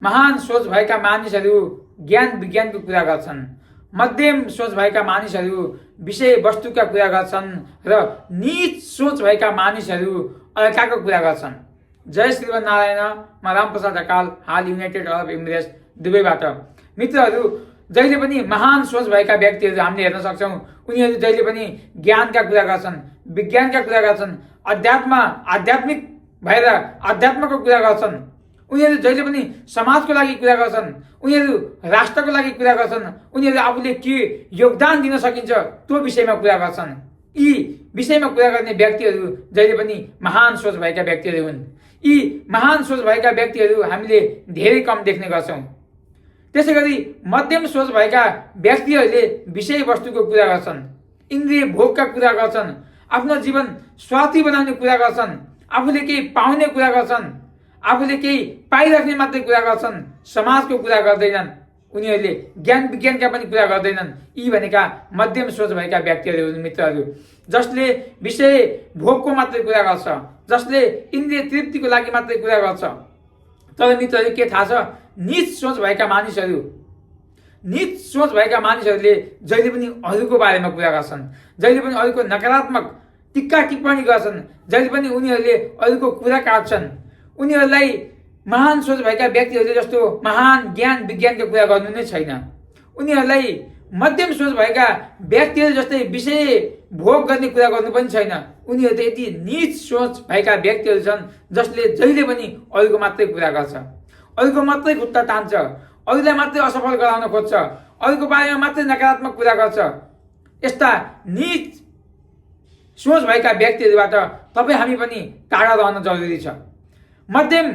महान सोच भएका मानिसहरू ज्ञान विज्ञानको कुरा गर्छन्, मध्यम सोच भएका मानिसहरू विषय वस्तुका कुरा गर्छन् र नीच सोच भएका मानिसहरू अर्काको कुरा गर्छन्। जय श्रीनारायण। म रामप्रसाद ढकाल, हाल युनाइटेड अरब इमिरेट्स दुबईबाट। मित्रहरू, जहिले पनि महान सोच भएका व्यक्तिहरू हामीले हेर्न सक्छौँ। उनीहरू जहिले पनि ज्ञानका कुरा गर्छन्, विज्ञानका कुरा गर्छन्, आध्यात्मिक भएर अध्यात्मको कुरा गर्छन्। उनीहरू जहिले पनि समाजको लागि कुरा गर्छन्, उनीहरू राष्ट्रको लागि कुरा गर्छन्, उनीहरू आफूले के योगदान दिन सकिन्छ त्यो विषयमा कुरा गर्छन्। यी विषयमा कुरा गर्ने व्यक्तिहरू जहिले पनि महान सोच भएका व्यक्तिहरू हुन्। यी महान सोच भएका व्यक्तिहरू हामीले धेरै कम देख्ने गर्छौँ। त्यसै गरी मध्यम सोच भएका व्यक्तिहरूले विषय वस्तुको कुरा गर्छन्, इन्द्रिय भोगका कुरा गर्छन्, आफ्नो जीवन स्वार्थी बनाउने कुरा गर्छन्, आफूले केही पाउने कुरा गर्छन्, आफूले केही पाइराख्ने मात्रै कुरा गर्छन्, समाजको कुरा गर्दैनन्। उनीहरूले ज्ञान विज्ञानका पनि कुरा गर्दैनन्। यी भनेका मध्यम सोच भएका व्यक्तिहरू हुन् मित्रहरू, जसले विषय भोगको मात्रै कुरा गर्छ, जसले इन्द्रिय तृप्तिको लागि मात्रै कुरा गर्छ। तर मित्रहरू, के थाहा छ? नीच सोच भएका मानिसहरूले जहिले पनि अरूको बारेमा कुरा गर्छन्, जहिले पनि अरूको नकारात्मक टिक्का टिप्पणी गर्छन्, जहिले पनि उनीहरूले अरूको कुरा काट्छन्। उनीहरूलाई महान सोच भएका व्यक्तिहरूले जस्तो महान ज्ञान विज्ञानको कुरा गर्नु नै छैन। उनीहरूलाई मध्यम सोच भएका व्यक्तिहरू जस्तै विषय भोग गर्ने कुरा गर्नु पनि छैन। उनीहरू त यति नीच सोच भएका व्यक्तिहरू छन् जसले जहिले पनि अरूको मात्रै कुरा गर्छ, अरूको मात्रै खुट्टा तान्छ, अरूलाई मात्रै असफल गराउन खोज्छ, अरूको बारेमा मात्रै नकारात्मक कुरा गर्छ। यस्ता नीच सोच भएका व्यक्तिहरूबाट तपाईँ हामी पनि टाढा रहन जरुरी छ। मध्यम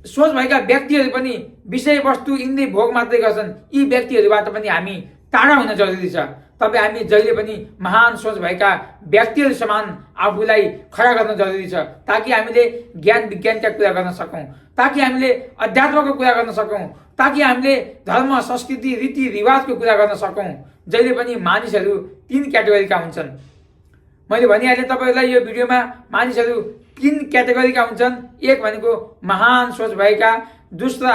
सोच भएका व्यक्तिहरू पनि विषय वस्तु इन्द्रिय भोग मात्रै गर्छन्। यी व्यक्तिहरूबाट पनि हामी टाढा हुन जरुरी छ। तपाईँ हामी जहिले पनि महान सोच भएका व्यक्तिहरू समान आफूलाई खडा गर्न जरुरी छ, ताकि हामीले ज्ञान विज्ञानका कुरा गर्न सकौँ, ताकि हामीले अध्यात्मको कुरा गर्न सकौँ, ताकि हामीले धर्म संस्कृति रीतिरिवाजको कुरा गर्न सकौँ। जहिले पनि मानिसहरू 3 क्याटेगोरीका हुन्छन्। मैले भनिहालेँ तपाईँहरूलाई यो भिडियोमा, मानिसहरू 3 क्याटेगोरीका हुन्छन्। एक भनेको महान सोच भएका, दोस्रा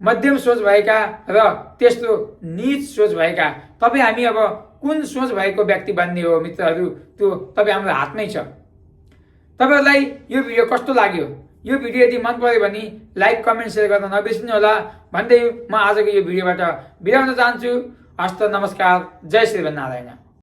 मध्यम सोच भएका र तेस्रो नीच सोच भएका। तपाईँ हामी अब कुन सोच भएको व्यक्ति बन्ने हो मित्रहरू, त्यो तपाईँ हाम्रो हातमै छ। तपाईँहरूलाई यो भिडियो कस्तो लाग्यो? यो भिडियो यदि मन पर्यो भने लाइक कमेन्ट सेयर गर्न नबिर्सिनु होला भन्दै म आजको यो भिडियोबाट बिदा हुन चाहन्छु। हस्त नमस्कार। जय श्रीनारायण।